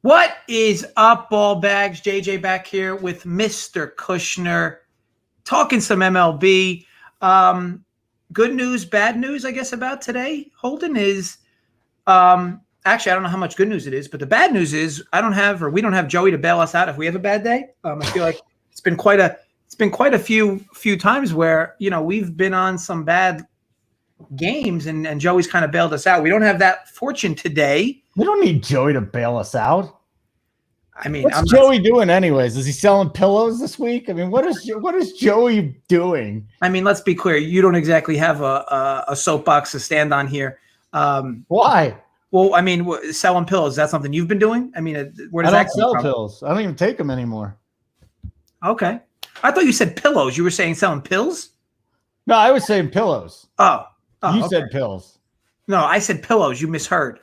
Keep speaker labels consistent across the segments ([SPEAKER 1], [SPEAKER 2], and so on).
[SPEAKER 1] What is up, ball bags? JJ back here with Mr. Kushner, talking some MLB. Good news, bad news, I guess, about today. Holden is actually, I don't know how much good news it is, but the bad news is we don't have Joey to bail us out if we have a bad day. I feel like it's been quite a few times where we've been on some bad games and Joey's kind of bailed us out. We don't have that fortune today.
[SPEAKER 2] We don't need Joey to bail us out.
[SPEAKER 1] I mean,
[SPEAKER 2] what's Joey doing anyways? Is he selling pillows this week? I mean, what is Joey doing?
[SPEAKER 1] I mean, let's be clear. You don't exactly have a soapbox to stand on here.
[SPEAKER 2] Why?
[SPEAKER 1] Well, I mean, selling pillows, is that something you've been doing? I mean, where does
[SPEAKER 2] I
[SPEAKER 1] that
[SPEAKER 2] don't
[SPEAKER 1] come
[SPEAKER 2] sell
[SPEAKER 1] from?
[SPEAKER 2] pills. I don't even take them anymore.
[SPEAKER 1] Okay. I thought you said pillows. You were saying selling pills?
[SPEAKER 2] No, I was saying pillows.
[SPEAKER 1] Oh
[SPEAKER 2] you
[SPEAKER 1] okay.
[SPEAKER 2] said pills.
[SPEAKER 1] No, I said pillows. You misheard.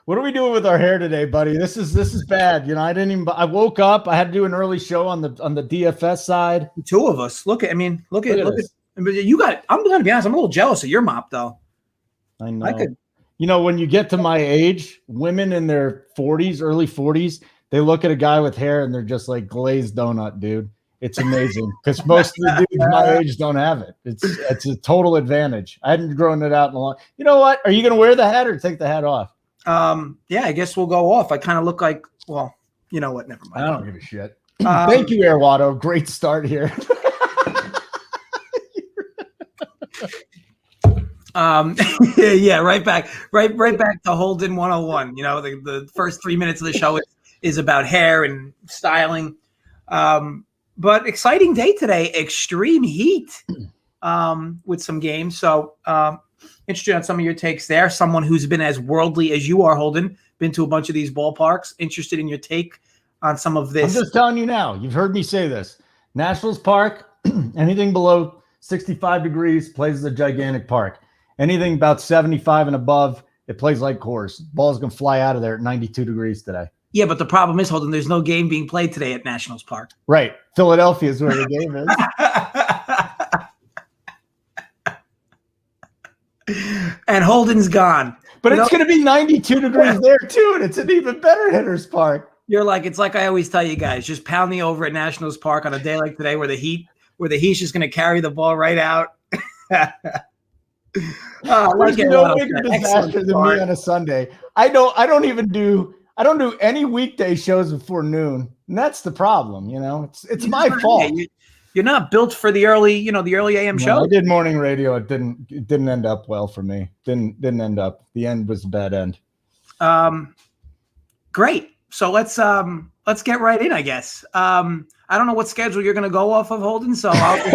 [SPEAKER 2] What are we doing with our hair today, buddy? This is bad. I woke up. I had to do an early show on the DFS side.
[SPEAKER 1] The two of us. Look at you got. I'm going to be honest. I'm a little jealous of your mop, though.
[SPEAKER 2] I know. When you get to my age, women in their 40s, early 40s, they look at a guy with hair and they're just like glazed donut, dude. It's amazing because most of the dudes my age don't have it. It's a total advantage. I hadn't grown it out in a long. You know what? Are you going to wear the hat or take the hat off?
[SPEAKER 1] Yeah, I guess we'll go off. I kind of look like, well, you know what? Never mind.
[SPEAKER 2] I don't give a shit. Thank you, Airwato. Great start here.
[SPEAKER 1] Yeah, right back to Holden 101. The first 3 minutes of the show is about hair and styling. But exciting day today. Extreme heat with some games. So interested on some of your takes there. Someone who's been as worldly as you are, Holden, been to a bunch of these ballparks. Interested in your take on some of this.
[SPEAKER 2] I'm just telling you now. You've heard me say this. Nationals Park, anything below 65 degrees plays as a gigantic park. Anything about 75 and above, it plays like Coors. Ball's going to fly out of there at 92 degrees today.
[SPEAKER 1] Yeah, but the problem is, Holden, there's no game being played today at Nationals Park.
[SPEAKER 2] Right. Philadelphia is where the game is.
[SPEAKER 1] And Holden's gone.
[SPEAKER 2] But it's going to be 92 degrees there, too, and it's an even better hitter's park.
[SPEAKER 1] It's like I always tell you guys, just pound the over at Nationals Park on a day like today where the heat's just going to carry the ball right out.
[SPEAKER 2] There's no bigger disaster than me on a Sunday. I don't do any weekday shows before noon, and that's the problem. It's my fault.
[SPEAKER 1] You're not built for the early AM show.
[SPEAKER 2] I did morning radio. It didn't end up well for me. Didn't end up. The end was a bad end. Great. So let's get right in, I guess. I don't know what schedule you're going to go off of, Holden. So I'll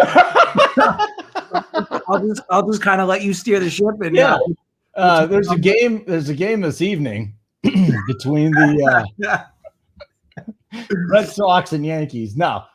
[SPEAKER 2] just kind of let you steer the ship. And there's a game this evening between the Red Sox and Yankees. Now,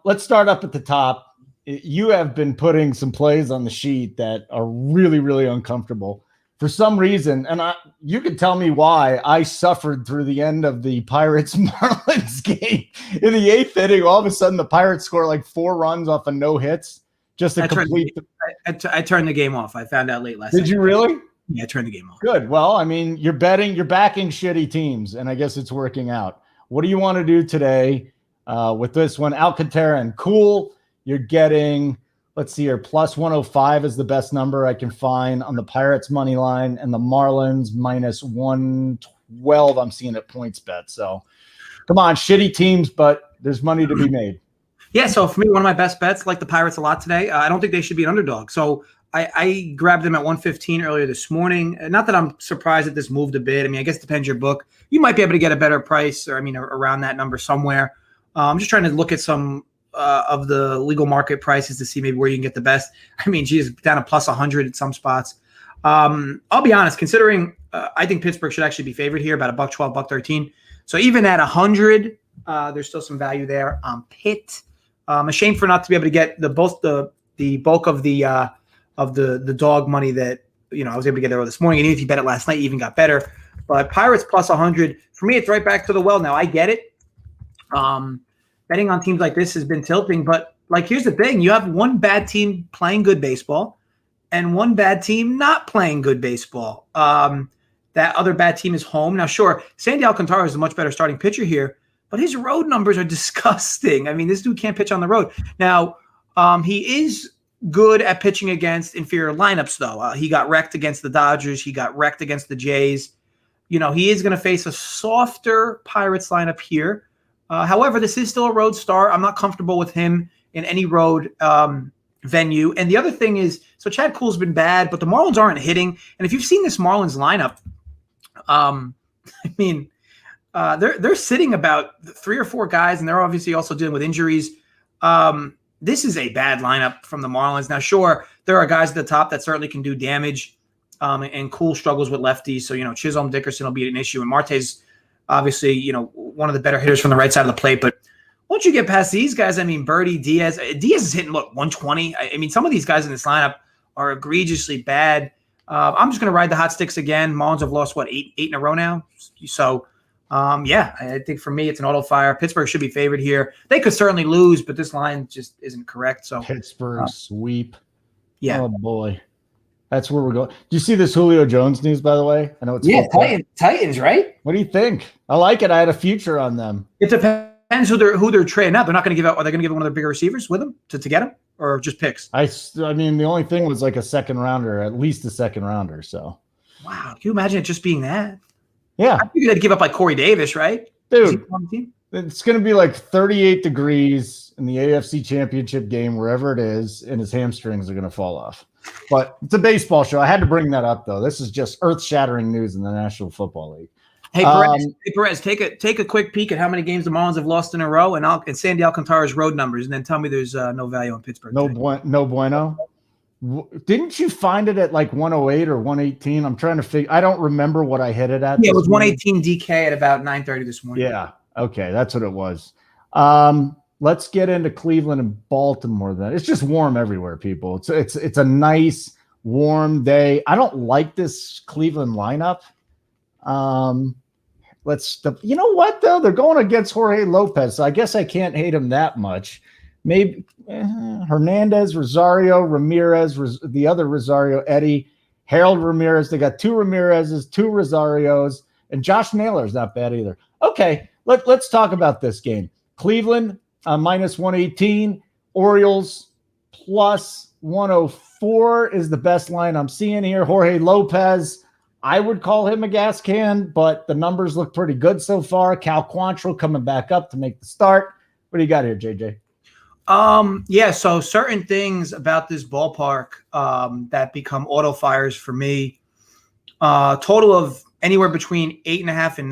[SPEAKER 2] let's start up at the top. You have been putting some plays on the sheet that are really, really uncomfortable for some reason. And you can tell me why I suffered through the end of the Pirates Marlins game. In the 8th inning, all of a sudden the Pirates score like 4 runs off of no hits. Just a complete.
[SPEAKER 1] I turned the game off. I found out late last night.
[SPEAKER 2] Did you really?
[SPEAKER 1] Yeah, I turned the game off.
[SPEAKER 2] Good. Well, I mean, you're backing shitty teams, and I guess it's working out. What do you want to do today with this one? Alcantara and Cool, you're getting, let's see here, plus 105 is the best number I can find on the Pirates money line, and the Marlins minus 112 I'm seeing at PointsBet. So come on, shitty teams, but there's money to be made.
[SPEAKER 1] Yeah, so for me, one of my best bets, like the Pirates a lot today. I don't think they should be an underdog. So I grabbed them at 115 earlier this morning. Not that I'm surprised that this moved a bit. I mean, I guess it depends your book. You might be able to get a better price, or around that number somewhere. I'm just trying to look at some of the legal market prices to see maybe where you can get the best. I mean, geez, down to plus 100 at some spots. I'll be honest, considering I think Pittsburgh should actually be favored here, about $1.12, $1.13. So even at 100, there's still some value there on Pitt. A shame for not to be able to get the bulk of the dog money that I was able to get there this morning. And even if you bet it last night, you even got better. But Pirates plus 100 for me, it's right back to the well. Now I get it. Betting on teams like this has been tilting, but here's the thing: you have one bad team playing good baseball, and one bad team not playing good baseball. that other bad team is home. Now, sure, Sandy Alcantara is a much better starting pitcher here, but his road numbers are disgusting. I mean, this dude can't pitch on the road. Now, he is good at pitching against inferior lineups, though. He got wrecked against the Dodgers. He got wrecked against the Jays. He is going to face a softer Pirates lineup here. However, this is still a road start. I'm not comfortable with him in any road venue. And the other thing is, so Chad Kuhl's been bad, but the Marlins aren't hitting. And if you've seen this Marlins lineup, they're sitting about 3 or 4 guys, and they're obviously also dealing with injuries. This is a bad lineup from the Marlins. Now, sure, there are guys at the top that certainly can do damage, and Kuhl struggles with lefties. So, Chisholm, Dickerson will be an issue. And Marte's obviously, one of the better hitters from the right side of the plate. But once you get past these guys, Birdie, Diaz is hitting, 120. Some of these guys in this lineup are egregiously bad. I'm just going to ride the hot sticks again. Marlins have lost, 8 in a row now? So, I think for me, it's an auto fire. Pittsburgh should be favored here. They could certainly lose, but this line just isn't correct. So
[SPEAKER 2] Pittsburgh sweep.
[SPEAKER 1] Yeah.
[SPEAKER 2] Oh, boy. That's where we're going. Do you see this Julio Jones news, by the way? I know it's
[SPEAKER 1] Titans, right?
[SPEAKER 2] What do you think? I like it. I had a future on them.
[SPEAKER 1] It depends who they're trading out. They're not going to give out. Are they going to give one of their bigger receivers with them to get them, or just picks?
[SPEAKER 2] The only thing was like a second rounder, at least a second rounder. So,
[SPEAKER 1] wow, can you imagine it just being that?
[SPEAKER 2] Yeah,
[SPEAKER 1] I figured they'd give up Corey Davis, right?
[SPEAKER 2] Dude, it's going to be 38 degrees in the AFC Championship game, wherever it is, and his hamstrings are going to fall off. But it's a baseball show. I had to bring that up, though. This is just earth-shattering news in the National Football League.
[SPEAKER 1] Hey, Perez, take a quick peek at how many games the Marlins have lost in a row, and Sandy Alcantara's road numbers, and then tell me there's no value on Pittsburgh.
[SPEAKER 2] No bueno. Didn't you find it at 108 or 118? I'm trying to figure. I don't remember what I hit it at.
[SPEAKER 1] Yeah, it was 118 DK at about 9:30 this morning.
[SPEAKER 2] Yeah. Okay, that's what it was. Let's get into Cleveland and Baltimore then. It's just warm everywhere, people. It's a nice warm day. I don't like this Cleveland lineup. You know what though? They're going against Jorge Lopez, so I guess I can't hate him that much. Maybe Hernandez, Rosario, Ramirez, the other Rosario, Eddie, Harold Ramirez. They got 2 Ramirez's, 2 Rosarios, and Josh Naylor's not bad either. Okay, let's talk about this game. Cleveland minus 118, Orioles plus 104 is the best line I'm seeing here. Jorge Lopez, I would call him a gas can, but the numbers look pretty good so far. Cal Quantrill coming back up to make the start. What do you got here, JJ?
[SPEAKER 1] So certain things about this ballpark that become auto fires for me. Total of anywhere between 8.5 and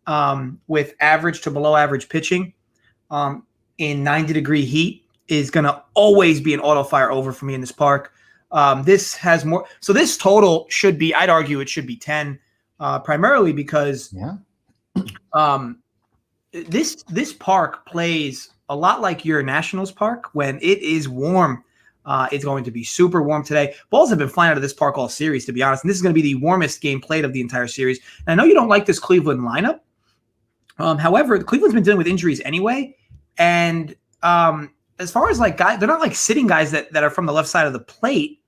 [SPEAKER 1] 9, with average to below average pitching in 90-degree heat is going to always be an auto fire over for me in this park. This has more. So this total should be, I'd argue it should be 10, primarily because this park plays a lot like your Nationals park. When it is warm, it's going to be super warm today. Balls have been flying out of this park all series, to be honest. And this is going to be the warmest game played of the entire series. And I know you don't like this Cleveland lineup. However, Cleveland's been dealing with injuries anyway. And as far as guys, they're not sitting guys that are from the left side of the plate.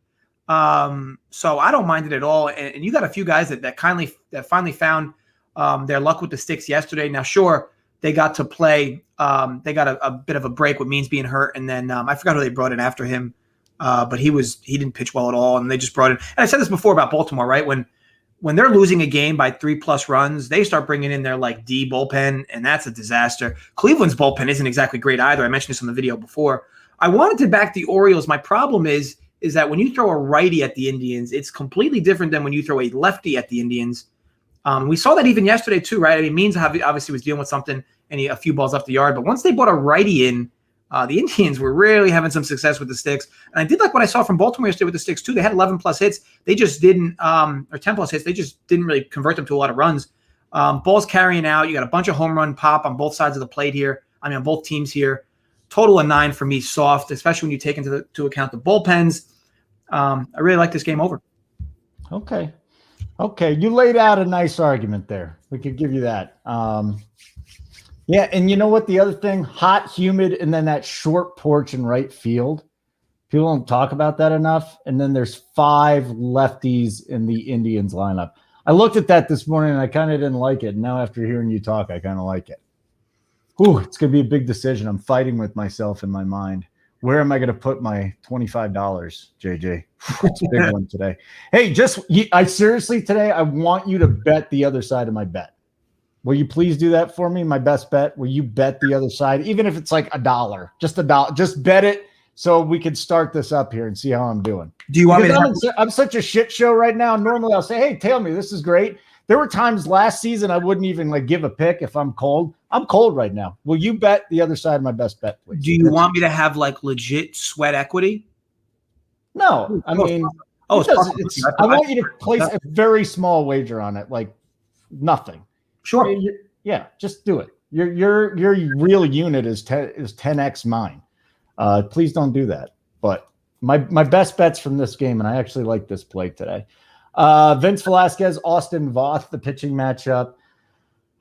[SPEAKER 1] So I don't mind it at all. And you got a few guys that finally found their luck with the sticks yesterday. Now, sure, they got to play. They got a bit of a break with Means being hurt, and then I forgot who they brought in after him. But he didn't pitch well at all, and they just brought in. And I said this before about Baltimore, right? When they're losing a game by 3+ runs, they start bringing in their D bullpen, and that's a disaster. Cleveland's bullpen isn't exactly great either. I mentioned this on the video before. I wanted to back the Orioles. My problem is that when you throw a righty at the Indians, it's completely different than when you throw a lefty at the Indians. We saw that even yesterday too, right? Means obviously was dealing with something, and a few balls off the yard. But once they brought a righty in, the Indians were really having some success with the sticks. And I did like what I saw from Baltimore yesterday with the sticks too. They had 11+ hits. They just didn't, or 10+ hits. They just didn't really convert them to a lot of runs. Balls carrying out. You got a bunch of home run pop on both sides of the plate here. On both teams here. Total of 9 for me, soft, especially when you take into account the bullpens. I really like this game over.
[SPEAKER 2] Okay. You laid out a nice argument there. We could give you that. Yeah, and you know what? The other thing, hot, humid, and then that short porch in right field. People don't talk about that enough. And then there's 5 lefties in the Indians lineup. I looked at that this morning and I kind of didn't like it. Now after hearing you talk, I kind of like it. Ooh, it's going to be a big decision. I'm fighting with myself in my mind. Where am I going to put my $25, JJ? It's a big one today. Hey, I seriously today, I want you to bet the other side of my bet. Will you please do that for me? My best bet. Will you bet the other side? Even if it's like $1, just $1, just bet it so we can start this up here and see how I'm doing.
[SPEAKER 1] Do you want me
[SPEAKER 2] I'm such a shit show right now. Normally I'll say, hey, tell me, this is great. There were times last season I wouldn't even like give a pick if I'm cold. I'm cold right now. Will you bet the other side of my best bet, please?
[SPEAKER 1] Do you want me to have like legit sweat equity?
[SPEAKER 2] No, I mean, I want you to place a very small wager on it, like nothing.
[SPEAKER 1] Sure.
[SPEAKER 2] I mean, yeah, just do it. Your real unit is 10x mine. Please don't do that. But my best bets from this game, and I actually like this play today. Vince Velasquez, Austin Voth, the pitching matchup.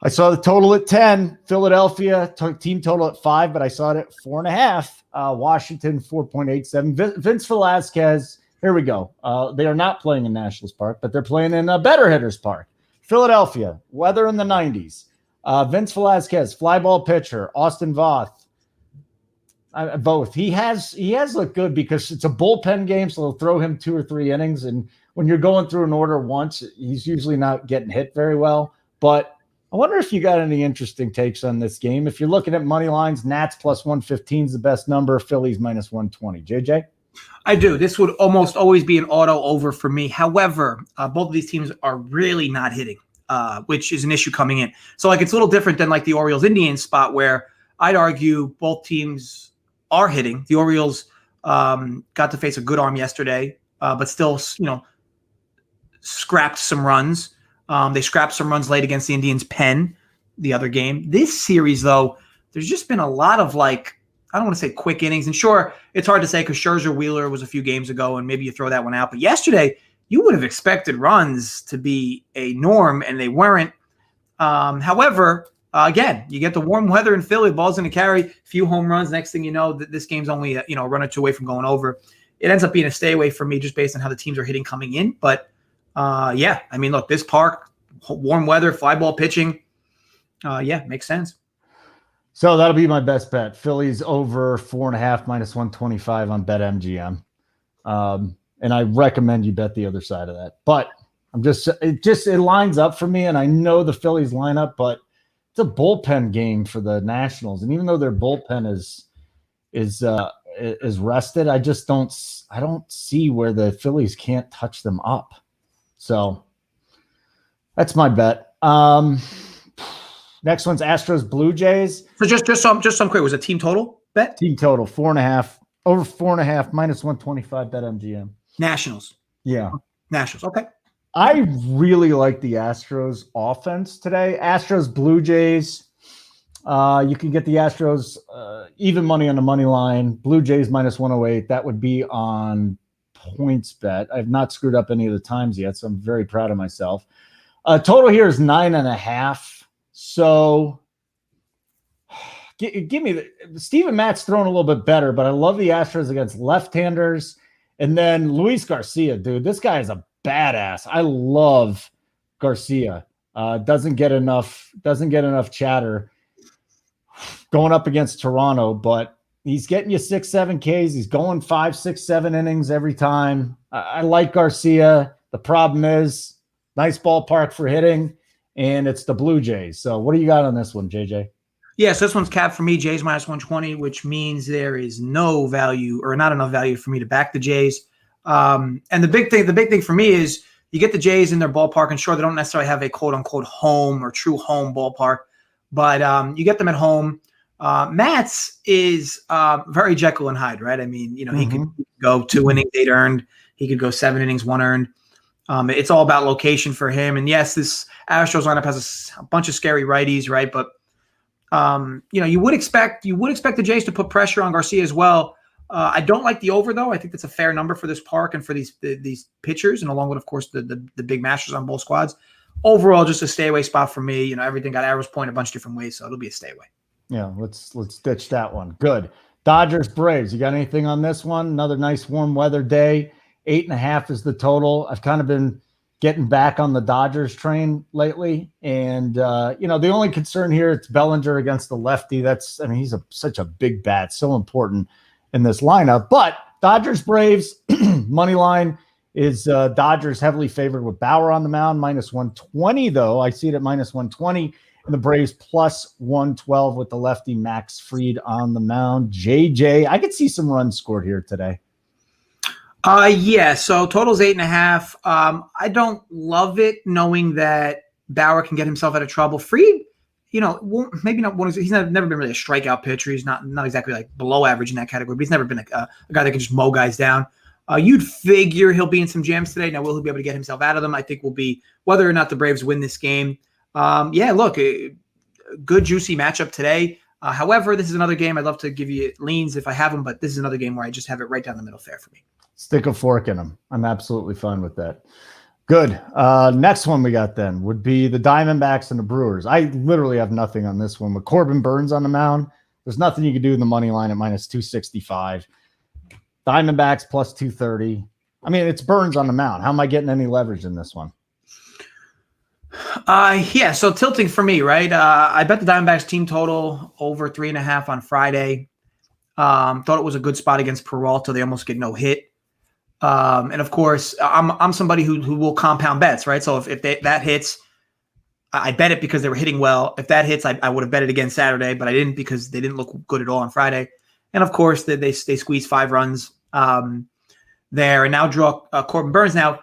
[SPEAKER 2] I saw the total at 10. Philadelphia team total at 5, but I saw it at 4.5. Washington 4.87. Vince Velasquez. Here we go. They are not playing in Nationals Park, but they're playing in a Better Hitters Park. Philadelphia, weather in the 90s. Vince Velasquez, fly ball pitcher. Austin Voth. Both. He has looked good because it's a bullpen game, so they'll throw him 2 or 3 innings. And when you're going through an order once, he's usually not getting hit very well. But I wonder if you got any interesting takes on this game. If you're looking at money lines, Nats plus 115 is the best number. Phillies minus 120. JJ?
[SPEAKER 1] I do. This would almost always be an auto over for me. However, both of these teams are really not hitting, which is an issue coming in. So like it's a little different than like the Orioles-Indians spot where I'd argue both teams are hitting. The Orioles got to face a good arm yesterday, but still, scrapped some runs. They scrapped some runs late against the Indians' pen the other game. This series, though, there's just been a lot of I don't want to say quick innings. And sure, it's hard to say because Scherzer Wheeler was a few games ago, and maybe you throw that one out. But yesterday, you would have expected runs to be a norm, and they weren't. However, again, you get the warm weather in Philly. Ball's going to carry a few home runs. Next thing you know, this game's only a run or two away from going over. It ends up being a stay away for me just based on how the teams are hitting coming in. But yeah, I mean, look, this park, warm weather, fly ball pitching. Yeah, makes sense.
[SPEAKER 2] So that'll be my best bet. Phillies over 4.5 minus 125 on BetMGM. And I recommend you bet the other side of that. But it lines up for me. And I know the Phillies lineup, but it's a bullpen game for the Nationals. And even though their bullpen is rested, I don't see where the Phillies can't touch them up. So that's my bet. Next one's Astros Blue Jays.
[SPEAKER 1] So just some quick. Was it team total bet?
[SPEAKER 2] Team total 4.5 over 4.5 minus 125 BetMGM.
[SPEAKER 1] Nationals.
[SPEAKER 2] Yeah.
[SPEAKER 1] Nationals. Okay.
[SPEAKER 2] I really like the Astros offense today. Astros Blue Jays. You can get the Astros even money on the money line. Blue Jays minus 108. That would be on points bet. I've not screwed up any of the times yet, so I'm very proud of myself. Total here is 9.5. So give me Steven Matt's throwing a little bit better, but I love the Astros against left-handers. And then Luis Garcia, dude, this guy is a badass. I love Garcia. Doesn't get enough chatter going up against Toronto, but he's getting you 6-7 Ks. He's going 5, 6, 7 innings every time. I like Garcia. The problem is nice ballpark for hitting, and it's the Blue Jays. So what do you got on this one, JJ?
[SPEAKER 1] Yeah, so this one's capped for me, Jays minus 120, which means there is no value or not enough value for me to back the Jays. And the big thing for me is you get the Jays in their ballpark, and sure, they don't necessarily have a quote-unquote home or true home ballpark, but you get them at home. Matz is very Jekyll and Hyde, right? I mean, he could go 2 innings, 8 earned. He could go 7 innings, 1 earned. It's all about location for him. And yes, this Astros lineup has a bunch of scary righties, right? But you would expect the Jays to put pressure on Garcia as well. I don't like the over though. I think that's a fair number for this park and for these pitchers, and along with, of course, the big masters on both squads. Overall, just a stay away spot for me. Everything got arrows pointed a bunch of different ways, so it'll be a stay away.
[SPEAKER 2] Yeah, let's ditch that one. Good. Dodgers Braves. You got anything on this one? Another nice warm weather day. 8.5 is the total. I've kind of been getting back on the Dodgers train lately. And, the only concern here, it's Bellinger against the lefty. He's such a big bat, so important in this lineup. But Dodgers Braves money line is Dodgers heavily favored with Bauer on the mound, -120, though. I see it at -120. And the Braves +112 with the lefty Max Fried on the mound. JJ, I could see some runs scored here today.
[SPEAKER 1] Yeah, so total's 8.5. I don't love it knowing that Bauer can get himself out of trouble. Fried, maybe not one. He's never been really a strikeout pitcher. He's not exactly like below average in that category, but he's never been a guy that can just mow guys down. You'd figure he'll be in some jams today. Now, will he be able to get himself out of them? I think will be whether or not the Braves win this game. Look, good juicy matchup today. However, this is another game. I'd love to give you leans if I have them, but this is another game where I just have it right down the middle fair for me.
[SPEAKER 2] Stick a fork in them. I'm absolutely fine with that. Good. Next one we got then would be the Diamondbacks and the Brewers. I literally have nothing on this one. With Corbin Burns on the mound, there's nothing you can do in the money line at -265. Diamondbacks +230. I mean, it's Burns on the mound. How am I getting any leverage in this one?
[SPEAKER 1] So tilting for me, right? I bet the Diamondbacks team total over 3.5 on Friday. Thought it was a good spot against Peralta. They almost get no hit. And of course, I'm somebody who will compound bets, right? So if that hits, I bet it because they were hitting well. If that hits, I would have bet it again Saturday, but I didn't because they didn't look good at all on Friday. And of course, they squeezed 5 runs there and now draw Corbin Burns. Now,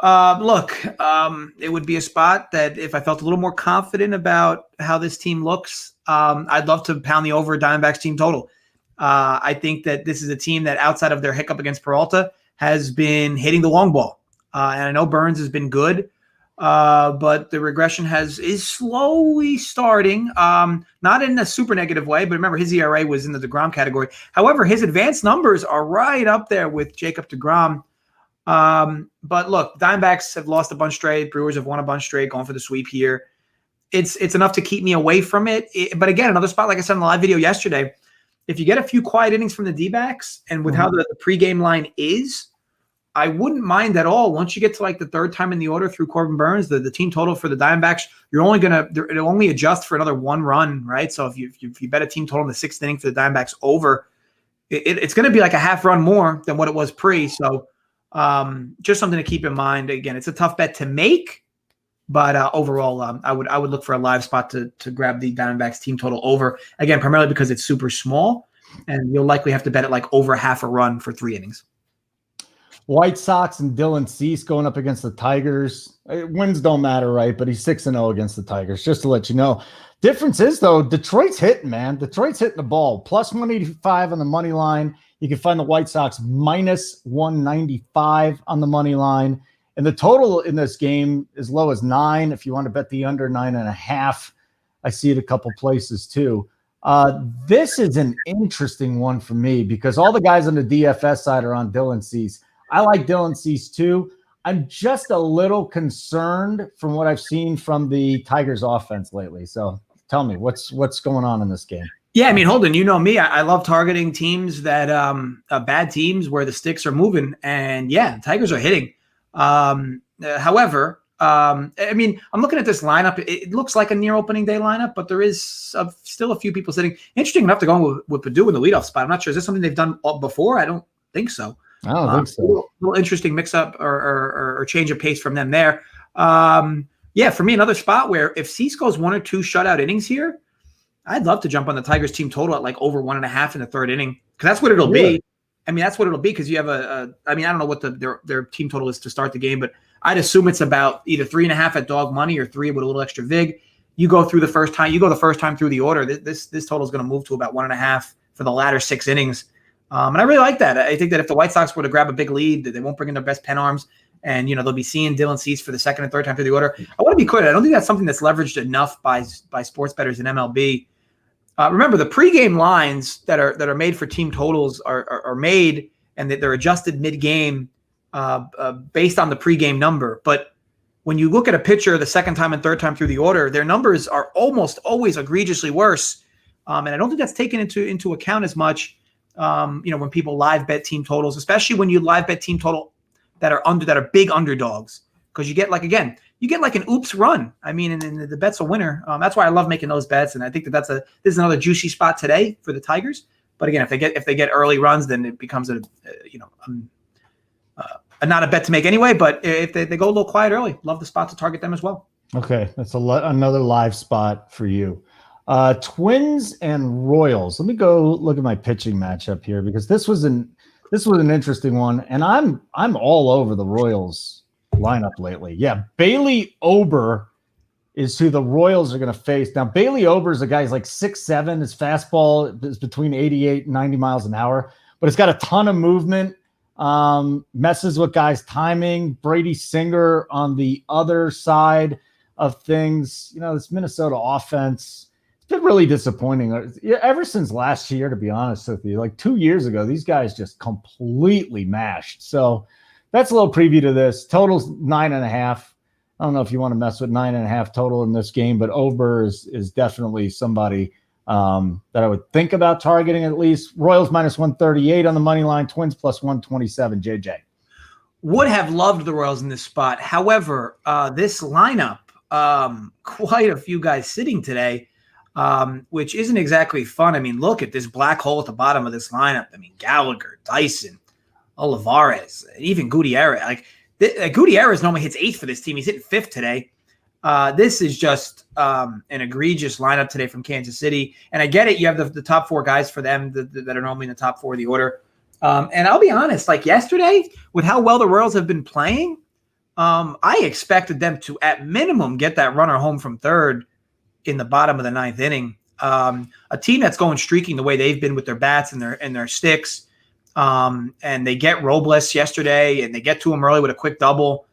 [SPEAKER 1] it would be a spot that if I felt a little more confident about how this team looks, I'd love to pound the over Diamondbacks team total. I think that this is a team that outside of their hiccup against Peralta has been hitting the long ball. And I know Burns has been good, but the regression is slowly starting. Not in a super negative way, but remember his ERA was in the DeGrom category. However, his advanced numbers are right up there with Jacob DeGrom. But look, Diamondbacks have lost a bunch straight. Brewers have won a bunch straight, going for the sweep here. It's enough to keep me away from it. But again, another spot, like I said in the live video yesterday, if you get a few quiet innings from the D-backs and with how the pregame line is, I wouldn't mind at all. Once you get to like the third time in the order through Corbin Burns, the team total for the Diamondbacks, it'll only adjust for another 1 run, right? So if you bet a team total in the 6th inning for the Diamondbacks over, it's going to be like a half run more than what it was pre. So just something to keep in mind. Again, it's a tough bet to make, but overall, I would look for a live spot to grab the Diamondbacks team total over. Again, primarily because it's super small, and you'll likely have to bet it like over half a run for 3 innings.
[SPEAKER 2] White Sox and Dylan Cease going up against the Tigers. Wins don't matter, right? But he's 6-0 against the Tigers, just to let you know. Difference is, though, Detroit's hitting, man. Detroit's hitting the ball. +185 on the money line. You can find the White Sox -195 on the money line. And the total in this game as low as 9. If you want to bet the under 9.5, I see it a couple places too. This is an interesting one for me because all the guys on the DFS side are on Dylan Cease. I like Dylan Cease too. I'm just a little concerned from what I've seen from the Tigers offense lately. So tell me what's going on in this game.
[SPEAKER 1] Yeah, I mean, Holden, you know me. I love targeting teams that bad teams where the sticks are moving. And yeah, the Tigers are hitting. However, I mean, I'm looking at this lineup. It looks like a near opening day lineup, but there is still a few people sitting. Interesting enough to go with Purdue in the leadoff spot. I'm not sure. Is this something they've done before? I don't think so.
[SPEAKER 2] I don't think so.
[SPEAKER 1] A little interesting mix up or change of pace from them there. Yeah, for me, another spot where if Cease goes 1 or 2 shutout innings here, I'd love to jump on the Tigers team total at like over 1.5 in the 3rd inning because that's what it'll be. I mean, that's what it'll be because you have I mean, I don't know what their team total is to start the game, but I'd assume it's about either 3.5 at dog money or 3 with a little extra vig. You go the first time through the order. This total is going to move to about 1.5 for the latter 6 innings. And I really like that. I think that if the White Sox were to grab a big lead, they won't bring in their best pen arms, and they'll be seeing Dylan Cease for the 2nd and 3rd time through the order. I want to be clear. I don't think that's something that's leveraged enough by sports bettors in MLB. Remember, the pregame lines that are made for team totals are made, and they're adjusted mid-game based on the pregame number. But when you look at a pitcher the 2nd time and 3rd time through the order, their numbers are almost always egregiously worse. And I don't think that's taken into account as much. When people live bet team totals, especially when you live bet team total that are big underdogs. because you get like an oops run. I mean, and the bet's a winner. That's why I love making those bets, and I think this is another juicy spot today for the Tigers. But again, if they get early runs, then it becomes not a bet to make anyway. But if they go a little quiet early, love the spot to target them as well.
[SPEAKER 2] Okay, that's another live spot for you. Twins and Royals. Let me go look at my pitching matchup here because this was an interesting one, and I'm all over the Royals lineup lately. Yeah, Bailey Ober is who the Royals are going to face. Now, Bailey Ober is a guy who's like 6'7". His fastball is between 88 and 90 miles an hour, but it's got a ton of movement, messes with guys' timing. Brady Singer on the other side of things. This Minnesota offense, it's been really disappointing. Ever since last year, to be honest with you, like 2 years ago, these guys just completely mashed. So that's a little preview to this. Total's 9.5. I don't know if you want to mess with 9.5 total in this game, but Ober is definitely somebody that I would think about targeting at least. Royals minus 138 on the money line, Twins plus 127. JJ.
[SPEAKER 1] Would have loved the Royals in this spot. However, this lineup, quite a few guys sitting today, which isn't exactly fun. I mean, look at this black hole at the bottom of this lineup. I mean, Gallagher, Dyson, Olivares, even Gutierrez. Gutierrez normally hits 8th for this team. He's hitting 5th today. This is just an egregious lineup today from Kansas City. And I get it. You have the top 4 guys for them that are normally in the top 4 of the order. And I'll be honest, like yesterday, with how well the Royals have been playing, I expected them to, at minimum, get that runner home from third in the bottom of the 9th inning. A team that's going streaking the way they've been with their bats and their sticks. And they get Robles yesterday, and they get to him early with a quick double.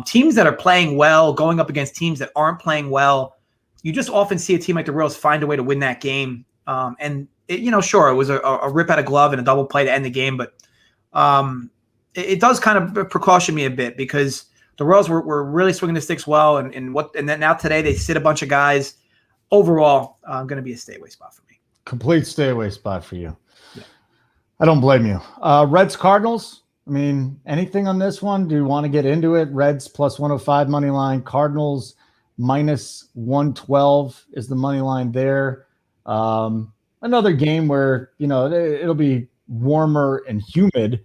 [SPEAKER 1] Teams that are playing well, going up against teams that aren't playing well, you just often see a team like the Royals find a way to win that game. And sure, it was a rip out of glove and a double play to end the game, but it does kind of precaution me a bit because the Royals were really swinging the sticks well, and then now today they sit a bunch of guys. Overall, going to be a stay away spot for me.
[SPEAKER 2] Complete stay away spot for you. I don't blame you. Reds Cardinals. I mean, anything on this one? Do you want to get into it? Reds plus 105 money line. Cardinals minus 112 is the money line there. Another game where, it'll be warmer and humid.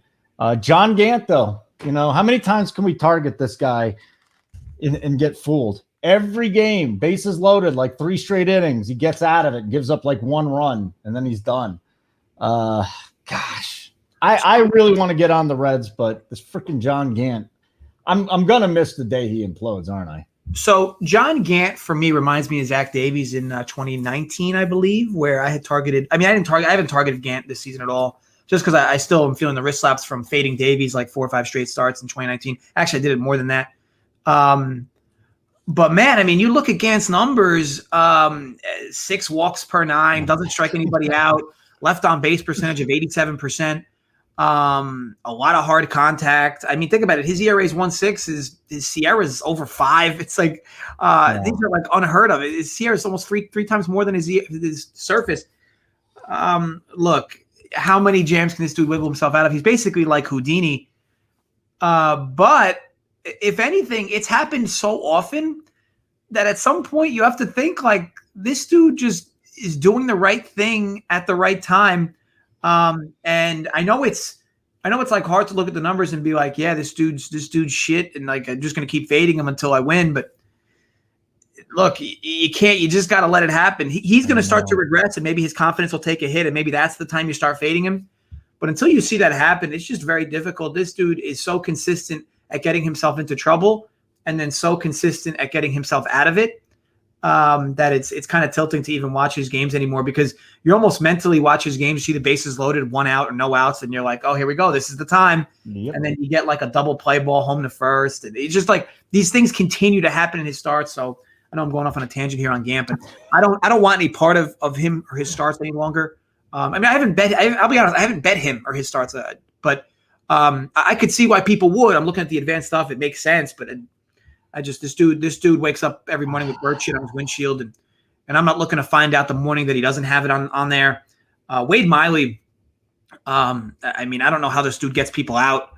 [SPEAKER 2] John Gant, though, how many times can we target this guy and get fooled? Every game, bases loaded, like 3 straight innings. He gets out of it, gives up like 1 run, and then he's done. Gosh, I really want to get on the Reds, but this freaking John Gant, I'm gonna miss the day he implodes, aren't I?
[SPEAKER 1] So John Gant for me reminds me of Zach Davies in 2019, I believe, where I had targeted. I haven't targeted Gant this season at all, just because I still am feeling the wrist slaps from fading Davies like 4 or 5 straight starts in 2019. Actually, I did it more than that. But man, I mean, you look at Gant's numbers: 6 walks per 9, doesn't strike anybody out. Left on base percentage of 87%. A lot of hard contact. I mean, think about it. His ERA is 1.6. His Sierra is over 5. It's like these are like unheard of. His Sierra is almost three times more than his surface. Look, how many jams can this dude wiggle himself out of? He's basically like Houdini. But if anything, it's happened so often that at some point you have to think like this dude just is doing the right thing at the right time. And I know it's like hard to look at the numbers and be like, yeah, this dude's shit. And like, I'm just going to keep fading him until I win. But look, you can't, you just got to let it happen. He's going to start to regress and maybe his confidence will take a hit. And maybe that's the time you start fading him. But until you see that happen, it's just very difficult. This dude is so consistent at getting himself into trouble and then so consistent at getting himself out of it. That it's kind of tilting to even watch his games anymore because you almost mentally watch his games, see the bases loaded, 1 out or no outs, and you're like, oh, here we go. This is the time. Yep. And then you get like a double play ball home to first. And it's just like these things continue to happen in his starts. So I know I'm going off on a tangent here on Gant, but I don't want any part of him or his starts any longer. I mean, I'll be honest, I haven't bet him or his starts, but I could see why people would. I'm looking at the advanced stuff. It makes sense, but this dude wakes up every morning with bird shit on his windshield, and I'm not looking to find out the morning that he doesn't have it on there. Wade Miley, I mean, I don't know how this dude gets people out.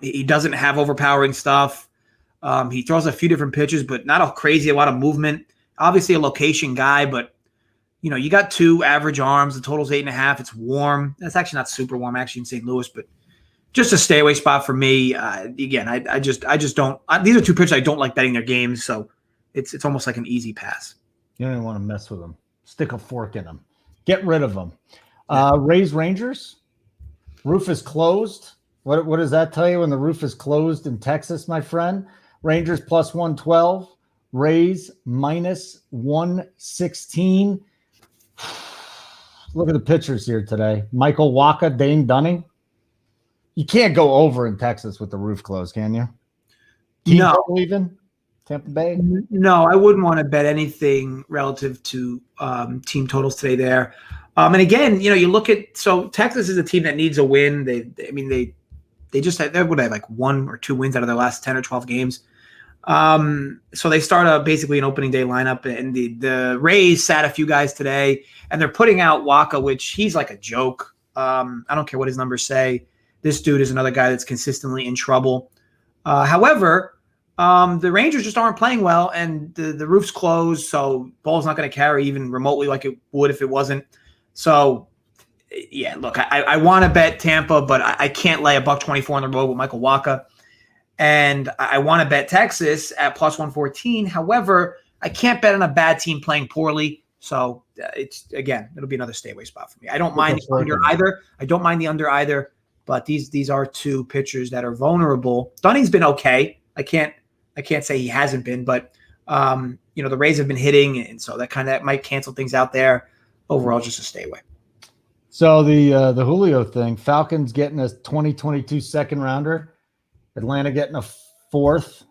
[SPEAKER 1] He doesn't have overpowering stuff. He throws a few different pitches, but not a lot of movement. Obviously a location guy, but you got 2 average arms. The total's 8.5. It's warm. That's actually not super warm, actually, in St. Louis, but just a stay away spot for me. Again, I just don't. These are 2 pitchers I don't like betting their games, so it's almost like an easy pass.
[SPEAKER 2] You don't even want to mess with them. Stick a fork in them. Get rid of them. Rays Rangers. Roof is closed. What does that tell you when the roof is closed in Texas, my friend? Rangers plus 112. Rays minus 116. Look at the pitchers here today. Michael Wacha, Dane Dunning. You can't go over in Texas with the roof closed, can you?
[SPEAKER 1] No.
[SPEAKER 2] Even Tampa Bay?
[SPEAKER 1] No, I wouldn't want to bet anything relative to team totals today there. And again, you look at Texas is a team that needs a win. They just had like 1 or 2 wins out of their last 10 or 12 games. So they start basically an opening day lineup, and the Rays sat a few guys today, and they're putting out Wacha, which he's like a joke. I don't care what his numbers say. This dude is another guy that's consistently in trouble. However, the Rangers just aren't playing well, and the roof's closed, so ball's not going to carry even remotely like it would if it wasn't. So, yeah, look, I want to bet Tampa, but I can't lay $1.24 on the road with Michael Wacha. And I want to bet Texas at plus 114. However, I can't bet on a bad team playing poorly. So it'll be another stay away spot for me. I don't mind the under either. I don't mind the under either. But these are 2 pitchers that are vulnerable. Dunning's been okay. I can't say he hasn't been, but the Rays have been hitting, and so that might cancel things out there. Overall, just a stay away.
[SPEAKER 2] So the Julio thing, Falcons getting a 2022 second rounder. Atlanta getting a 4th,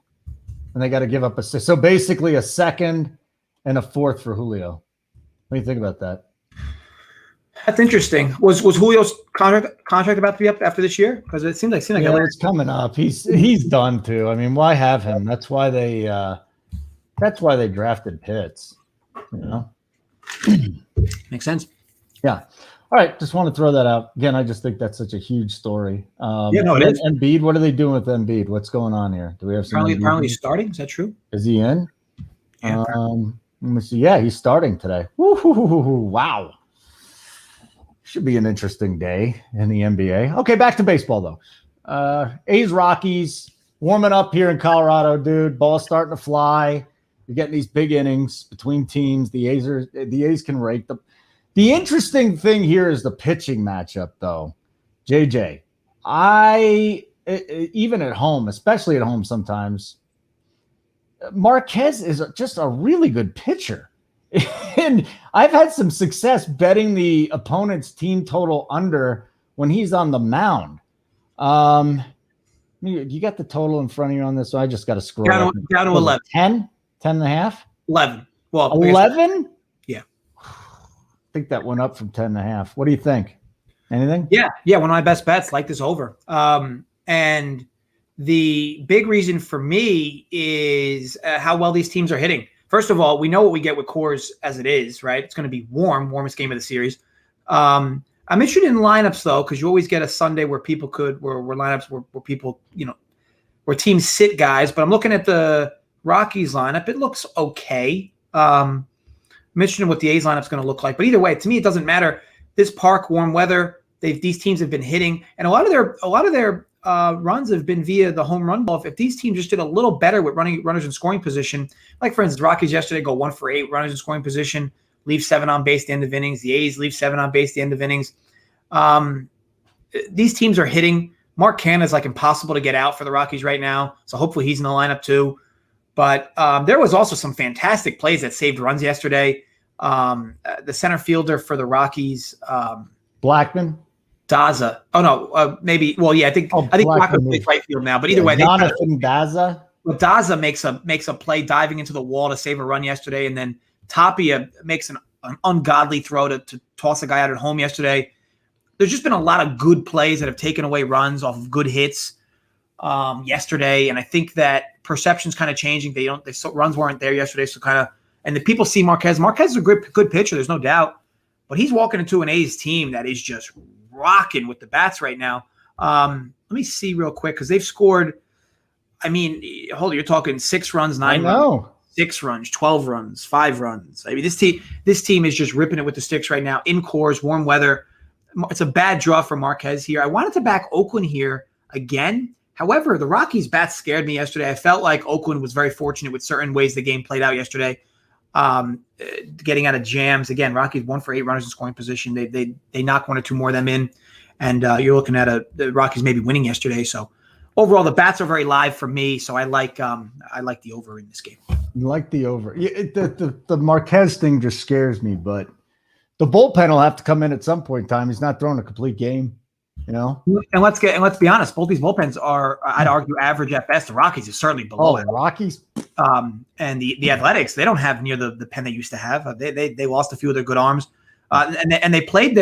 [SPEAKER 2] and they got to give up a 6th. So basically a 2nd and a 4th for Julio. What do you think about that?
[SPEAKER 1] That's interesting. Was Julio's contract about to be up after this year? Because it seemed like
[SPEAKER 2] it's coming up. He's done too. I mean, why have him? That's why they drafted Pitts.
[SPEAKER 1] Makes sense.
[SPEAKER 2] Yeah. All right, just want to throw that out. Again, I just think that's such a huge story.
[SPEAKER 1] It is.
[SPEAKER 2] Embiid, what are they doing with Embiid? What's going on here? Do we have some
[SPEAKER 1] apparently starting? Is that true?
[SPEAKER 2] Is he in?
[SPEAKER 1] Yeah.
[SPEAKER 2] Let me see. Yeah, he's starting today. Wow. Should be an interesting day in the NBA. Okay, back to baseball, though. A's Rockies warming up here in Colorado, dude. Ball's starting to fly. You're getting these big innings between teams. The A's can rake them. The interesting thing here is the pitching matchup, though. JJ, even at home, especially at home sometimes, Marquez is just a really good pitcher. And I've had some success betting the opponent's team total under when he's on the mound. You got the total in front of you on this, so I just got to scroll
[SPEAKER 1] down to 11.
[SPEAKER 2] 10 and a half?
[SPEAKER 1] 11. Well,
[SPEAKER 2] 11?
[SPEAKER 1] Yeah.
[SPEAKER 2] I think that went up from 10 and a half. What do you think? Anything?
[SPEAKER 1] Yeah. One of my best bets like this over. And the big reason for me is how well these teams are hitting. First of all, we know what we get with Coors as it is, right? It's going to be warmest game of the series. I'm interested in lineups though, because you always get a Sunday where people where lineups where people, where teams sit guys. But I'm looking at the Rockies lineup. It looks okay. I'm interested in what the A's lineup's going to look like. But either way, to me, it doesn't matter. This park, warm weather, these teams have been hitting, and a lot of their runs have been via the home run ball. If these teams just did a little better with running runners in scoring position, like for instance, Rockies yesterday go 1 for 8 runners in scoring position, leave 7 on base at the end of innings. The A's leave 7 on base at the end of innings. These teams are hitting. Mark Canha is like impossible to get out for the Rockies right now, so hopefully he's in the lineup too. But there was also some fantastic plays that saved runs yesterday. The center fielder for the Rockies,
[SPEAKER 2] Blackman.
[SPEAKER 1] Daza. Oh no, maybe. Well, yeah, I think Blackman plays right field now. But either way,
[SPEAKER 2] Jonathan Daza.
[SPEAKER 1] Well, Daza makes a play diving into the wall to save a run yesterday, and then Tapia makes an ungodly throw to toss a guy out at home yesterday. There's just been a lot of good plays that have taken away runs off of good hits yesterday, and I think that perception's kind of changing. Runs weren't there yesterday, so and the people see Marquez. Marquez is a good pitcher, there's no doubt, but he's walking into an A's team that is just rocking with the bats right now. Let me see real quick because they've scored I mean, hold on, you're talking 6 runs, 9 runs, 6 runs, 12 runs, 5 runs. I mean, this team is just ripping it with the sticks right now. In Coors, warm weather. It's a bad draw for Marquez here. I wanted to back Oakland here again. However, the Rockies bats scared me yesterday. I felt like Oakland was very fortunate with certain ways the game played out yesterday. Getting out of jams. Again, Rockies 1 for 8 runners in scoring position. They knock 1 or 2 more of them in. And you're looking at the Rockies maybe winning yesterday. So overall, the bats are very live for me. So I like the over in this game.
[SPEAKER 2] You like the over. The Marquez thing just scares me, but the bullpen will have to come in at some point in time. He's not throwing a complete game,
[SPEAKER 1] And let's be honest. Both these bullpens are, I'd argue, average at best. The Rockies is certainly below it.
[SPEAKER 2] Rockies.
[SPEAKER 1] And the Athletics, they don't have near the pen they used to have. They lost a few of their good arms, and they played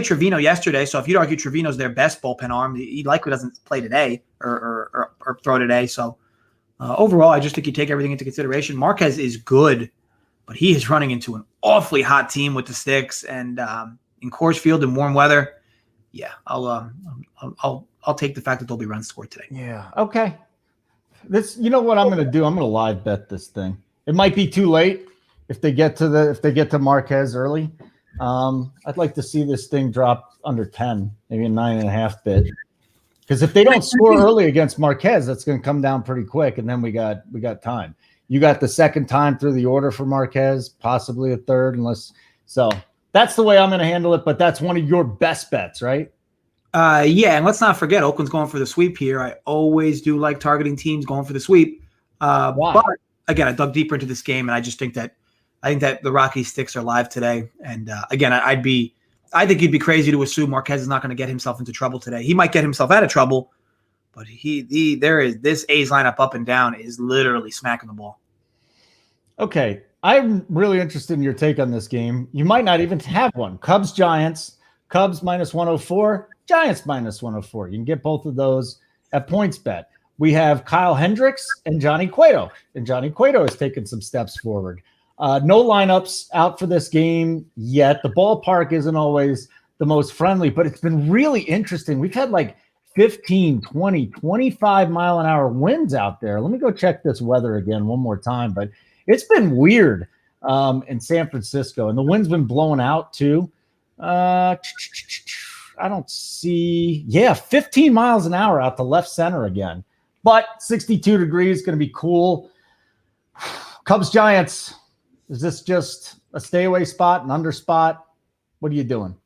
[SPEAKER 1] Trevino yesterday. So if you'd argue Trevino's their best bullpen arm, he likely doesn't play today or throw today. So overall, I just think you take everything into consideration. Marquez is good, but he is running into an awfully hot team with the sticks, and in Coors Field in warm weather. Yeah, I'll take the fact that there'll be runs scored today.
[SPEAKER 2] Yeah. Okay. You know what I'm going to do? I'm going to live bet this thing. It might be too late if they get to Marquez early. I'd like to see this thing drop under 10, maybe a 9.5 bit. Because if they don't score early against Marquez, that's going to come down pretty quick, and then we got time. You got the second time through the order for Marquez, possibly a third, so. That's the way I'm going to handle it, but that's one of your best bets, right?
[SPEAKER 1] Yeah, and let's not forget, Oakland's going for the sweep here. I always do like targeting teams going for the sweep. But again, I dug deeper into this game, and I think that the Rockies sticks are live today. And again, I think you'd be crazy to assume Marquez is not going to get himself into trouble today. He might get himself out of trouble, but this A's lineup up and down is literally smacking the ball. Okay.
[SPEAKER 2] I'm really interested in your take on this game. You might not even have one. Cubs-Giants. Cubs -104. Giants -104. You can get both of those at PointsBet. We have Kyle Hendricks and Johnny Cueto. And Johnny Cueto has taken some steps forward. No lineups out for this game yet. The ballpark isn't always the most friendly, but it's been really interesting. We've had like 15, 20, 25 mile an hour winds out there. Let me go check this weather again one more time, but it's been weird in San Francisco, and the wind's been blowing out too. I don't see, 15 miles an hour out to left center again, but 62 degrees, going to be cool. Cubs Giants, is this just a stay away spot, an under spot? What are you doing?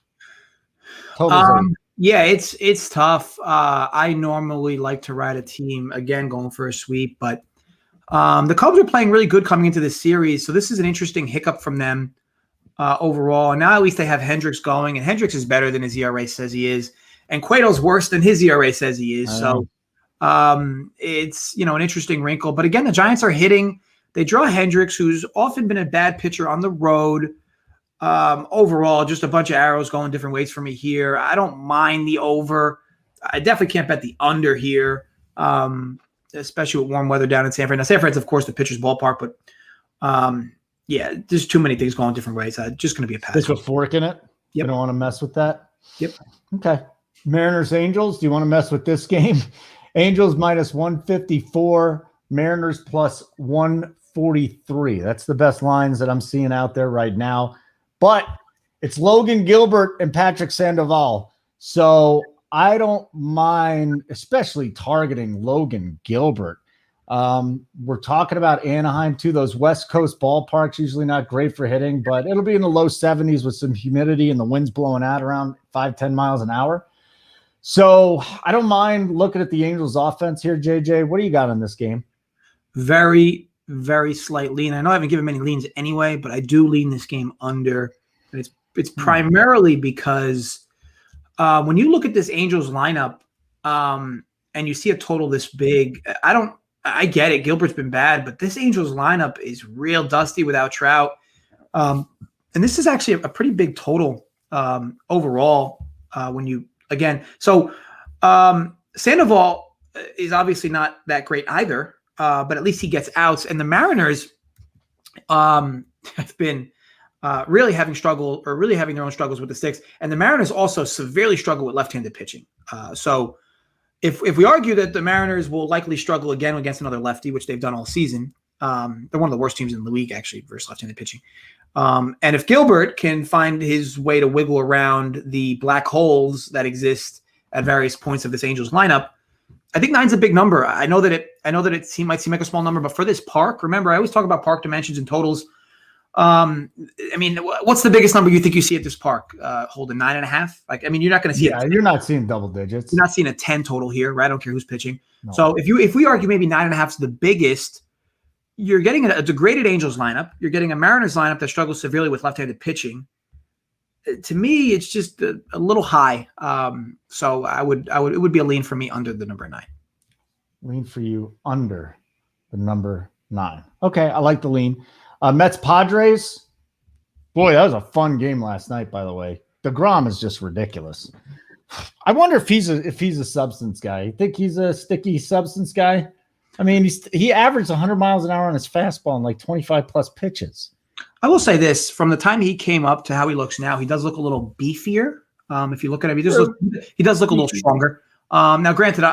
[SPEAKER 1] Yeah, it's tough. I normally like to ride a team, again, going for a sweep, but the Cubs are playing really good coming into this series, so this is an interesting hiccup from them overall. And now at least they have Hendricks going, and Hendricks is better than his ERA says he is, and Cueto's worse than his ERA says he is. So it's an interesting wrinkle. But again, the Giants are hitting. They draw Hendricks, who's often been a bad pitcher on the road. Overall, just a bunch of arrows going different ways for me here. I don't mind the over. I definitely can't bet the under here. Especially with warm weather down in San Fran. Now, San Fran's, of course, the pitcher's ballpark, but there's too many things going different ways. Just going to be a pass.
[SPEAKER 2] There's a fork in it?
[SPEAKER 1] Yep.
[SPEAKER 2] You don't want to mess with that?
[SPEAKER 1] Yep.
[SPEAKER 2] Okay. Mariners, Angels. Do you want to mess with this game? Angels -154, Mariners +143. That's the best lines that I'm seeing out there right now. But it's Logan Gilbert and Patrick Sandoval. So I don't mind, especially targeting Logan Gilbert. We're talking about Anaheim too. Those West Coast ballparks usually not great for hitting, but it'll be in the low 70s with some humidity and the wind's blowing out around 5-10 miles an hour. So I don't mind looking at the Angels offense here, JJ. What do you got in this game?
[SPEAKER 1] Very, very slight lean. I know I haven't given many leans anyway, but I do lean this game under. And it's primarily because when you look at this Angels lineup and you see a total this big, I get it. Gilbert's been bad, but this Angels lineup is real dusty without Trout. And this is actually a pretty big total overall Sandoval is obviously not that great either, but at least he gets outs. And the Mariners have been really having their own struggles with the sticks. And the Mariners also severely struggle with left-handed pitching. So if we argue that the Mariners will likely struggle again against another lefty, which they've done all season, they're one of the worst teams in the league, actually, versus left-handed pitching. And if Gilbert can find his way to wiggle around the black holes that exist at various points of this Angels lineup, I think 9's a big number. I know that it might seem like a small number, but for this park, remember, I always talk about park dimensions and totals. I mean, what's the biggest number you think you see at this park? Holden, 9.5? Like, I mean, you're not going to see
[SPEAKER 2] you're not seeing double digits.
[SPEAKER 1] You're not seeing a 10 total here, right? I don't care who's pitching.
[SPEAKER 2] No.
[SPEAKER 1] So if we argue maybe 9.5 is the biggest, you're getting a degraded Angels lineup. You're getting a Mariners lineup that struggles severely with left-handed pitching. To me, it's just a little high. So it would be a lean for me under the number 9.
[SPEAKER 2] Lean for you under the number 9. Okay, I like the lean. Mets Padres. Boy, that was a fun game last night, by the way. DeGrom is just ridiculous. I wonder if he's a substance guy. You think he's a sticky substance guy? I mean, he averaged 100 miles an hour on his fastball in like 25 plus pitches.
[SPEAKER 1] I will say this: from the time he came up to how he looks now, he does look a little beefier. If you look at him, he does look a little stronger. Now, granted,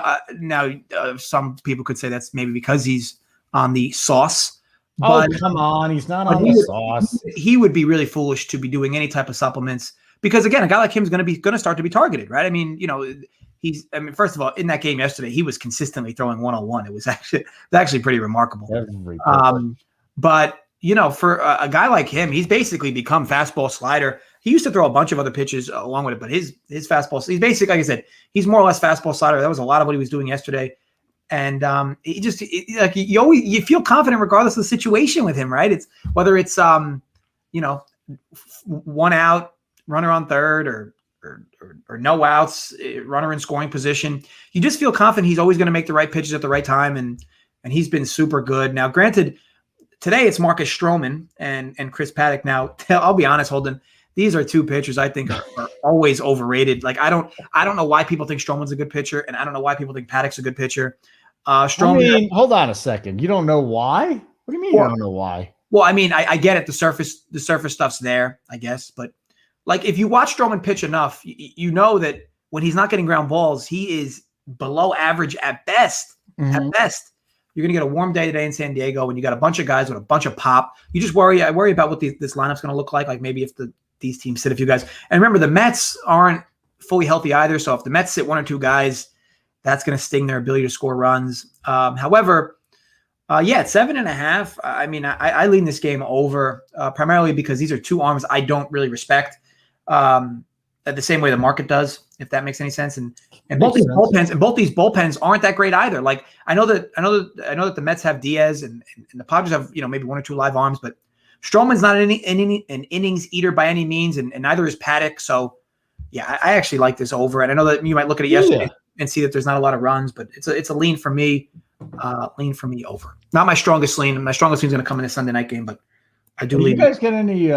[SPEAKER 1] some people could say that's maybe because he's on the sauce.
[SPEAKER 2] But, come on, he's not on the sauce.
[SPEAKER 1] He would be really foolish to be doing any type of supplements because, again, a guy like him is going to start to be targeted, right? I mean, first of all, in that game yesterday, he was consistently throwing 101. It was actually pretty remarkable. But for a guy like him, he's basically become fastball slider. He used to throw a bunch of other pitches along with it, but his fastball, he's basically, like I said, he's more or less fastball slider. That was a lot of what he was doing yesterday. And you feel confident regardless of the situation with him, right? It's whether it's 1 out, runner on third, or no outs, runner in scoring position. You just feel confident he's always going to make the right pitches at the right time, and he's been super good. Now, granted, today it's Marcus Stroman and Chris Paddock. Now, I'll be honest, Holden, these are two pitchers I think are always overrated. Like I don't know why people think Stroman's a good pitcher, and I don't know why people think Paddock's a good pitcher. Stroman,
[SPEAKER 2] hold on a second. You don't know why? What do you mean you don't know why?
[SPEAKER 1] Well, I mean, I get it. The surface stuff's there, I guess. But like, if you watch Stroman pitch enough, you know that when he's not getting ground balls, he is below average at best. Mm-hmm. At best, you're gonna get a warm day today in San Diego, and you got a bunch of guys with a bunch of pop. You just worry about what this lineup's gonna look like. Like maybe if these teams sit a few guys. And remember, the Mets aren't fully healthy either. So if the Mets sit 1 or 2 guys, that's going to sting their ability to score runs. However, at 7.5, I mean, I lean this game over primarily because these are two arms I don't really respect the same way the market does, if that makes any sense. And both these bullpens aren't that great either. Like I know that the Mets have Diaz and the Padres have maybe 1 or 2 live arms, but Stroman's not an innings eater by any means, and neither is Paddock. So yeah, I actually like this over. And I know that you might look at it yesterday and see that there's not a lot of runs, but it's a lean for me. Lean for me over. Not my strongest lean. My strongest lean is going to come in a Sunday night game, but I do lean.
[SPEAKER 2] You guys get any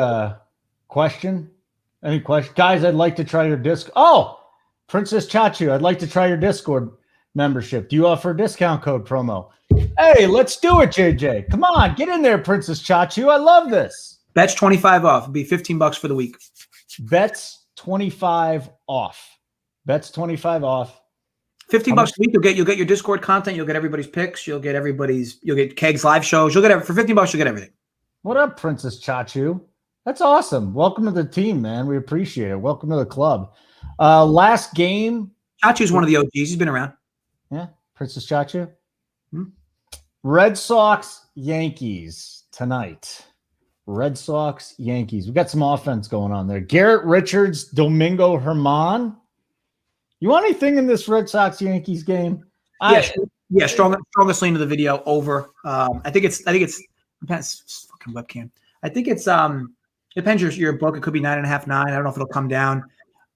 [SPEAKER 2] question? Any question? Guys, I'd like to try your disc. Oh, Princess Chachu, I'd like to try your Discord membership. Do you offer a discount code promo? Hey, let's do it, JJ. Come on, get in there, Princess Chachu. I love this.
[SPEAKER 1] Bets 25 off. It'll be $15 for the week.
[SPEAKER 2] Bets 25 off. Bets 25 off.
[SPEAKER 1] $15 a week. You'll get your Discord content. You'll get everybody's picks. You'll get Keg's live shows. You'll get for $15. You'll get everything.
[SPEAKER 2] What up, Princess Chachu? That's awesome. Welcome to the team, man. We appreciate it. Welcome to the club. Last game.
[SPEAKER 1] Chachu's one of the OGs. He's been around.
[SPEAKER 2] Yeah, Princess Chachu. Red Sox, Yankees tonight. Red Sox, Yankees. We got some offense going on there. Garrett Richards, Domingo Germán. You want anything in this Red Sox Yankees game?
[SPEAKER 1] Yeah. Strongest lean of the video over. I think it's fucking webcam. I think it's depends your book. It could be 9.5, 9. I don't know if it'll come down.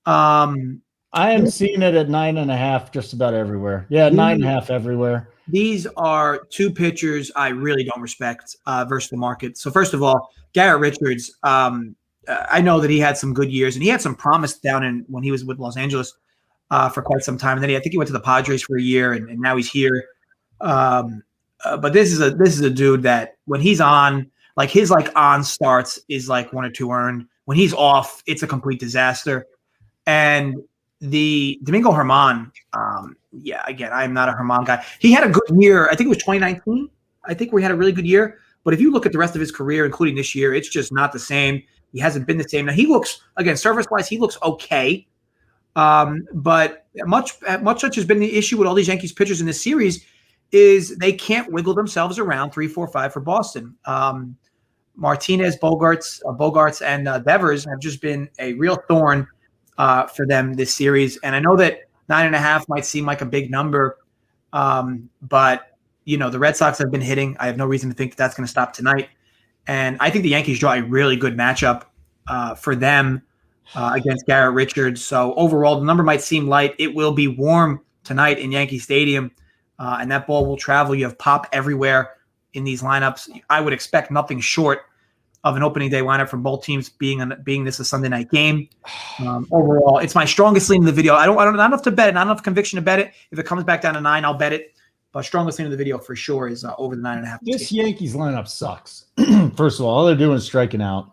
[SPEAKER 2] I am seeing it at 9.5 just about everywhere. Yeah, 9.5 everywhere.
[SPEAKER 1] These are two pitchers I really don't respect versus the market. So first of all, Garrett Richards, I know that he had some good years and he had some promise down when he was with Los Angeles for quite some time. And then I think he went to the Padres for a year and now he's here. But this is a dude that when he's on, like his on starts is like 1 or 2 earned. When he's off, it's a complete disaster. And the Domingo Germán, again, I'm not a Germán guy. He had a good year. I think it was 2019. I think we had a really good year. But if you look at the rest of his career, including this year, it's just not the same. He hasn't been the same. Now he looks, again, service-wise, he looks okay. But much such has been the issue with all these Yankees pitchers in this series is they can't wiggle themselves around 3, 4, 5 for Boston. Martinez, Bogarts, and Devers have just been a real thorn for them this series. And I know that 9.5 might seem like a big number, but the Red Sox have been hitting. I have no reason to think that's going to stop tonight. And I think the Yankees draw a really good matchup for them against Garrett Richards. So overall, the number might seem light. It will be warm tonight in Yankee Stadium, and that ball will travel. You have pop everywhere in these lineups. I would expect nothing short of an opening day lineup from both teams being this a Sunday night game. Overall, it's my strongest lean in the video. I don't not enough to bet it, not enough conviction to bet it. If it comes back down to 9, I'll bet it. But strongest lean in the video for sure is over the 9.5.
[SPEAKER 2] This Yankees lineup sucks. First of all they're doing is striking out.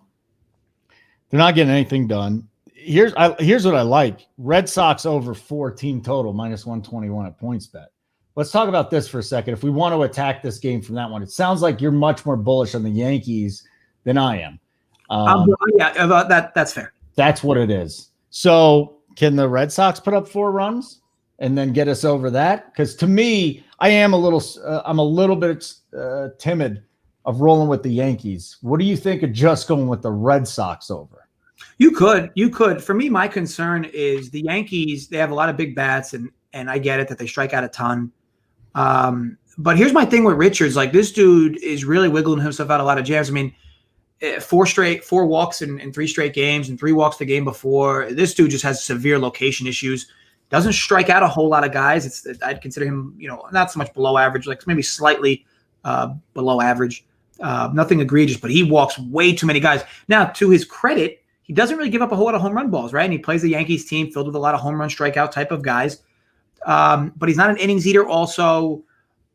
[SPEAKER 2] They're not getting anything done. Here's what I like. Red Sox over 4 team total -121 at PointsBet. Let's talk about this for a second. If we want to attack this game from that one, it sounds like you're much more bullish on the Yankees than I am.
[SPEAKER 1] That's fair.
[SPEAKER 2] That's what it is. So can the Red Sox put up 4 runs and then get us over that? Because to me, I'm a little bit timid of rolling with the Yankees. What do you think of just going with the Red Sox over?
[SPEAKER 1] You could. For me, my concern is the Yankees. They have a lot of big bats, and I get it that they strike out a ton. But here's my thing with Richards. Like, this dude is really wiggling himself out a lot of jams. I mean, 4 walks in 3 straight games and 3 walks the game before. This dude just has severe location issues. Doesn't strike out a whole lot of guys. I'd consider him, not so much below average, like maybe slightly below average. Nothing egregious, but he walks way too many guys. Now, to his credit, he doesn't really give up a whole lot of home run balls, right? And he plays the Yankees team filled with a lot of home run strikeout type of guys. But he's not an innings eater. Also,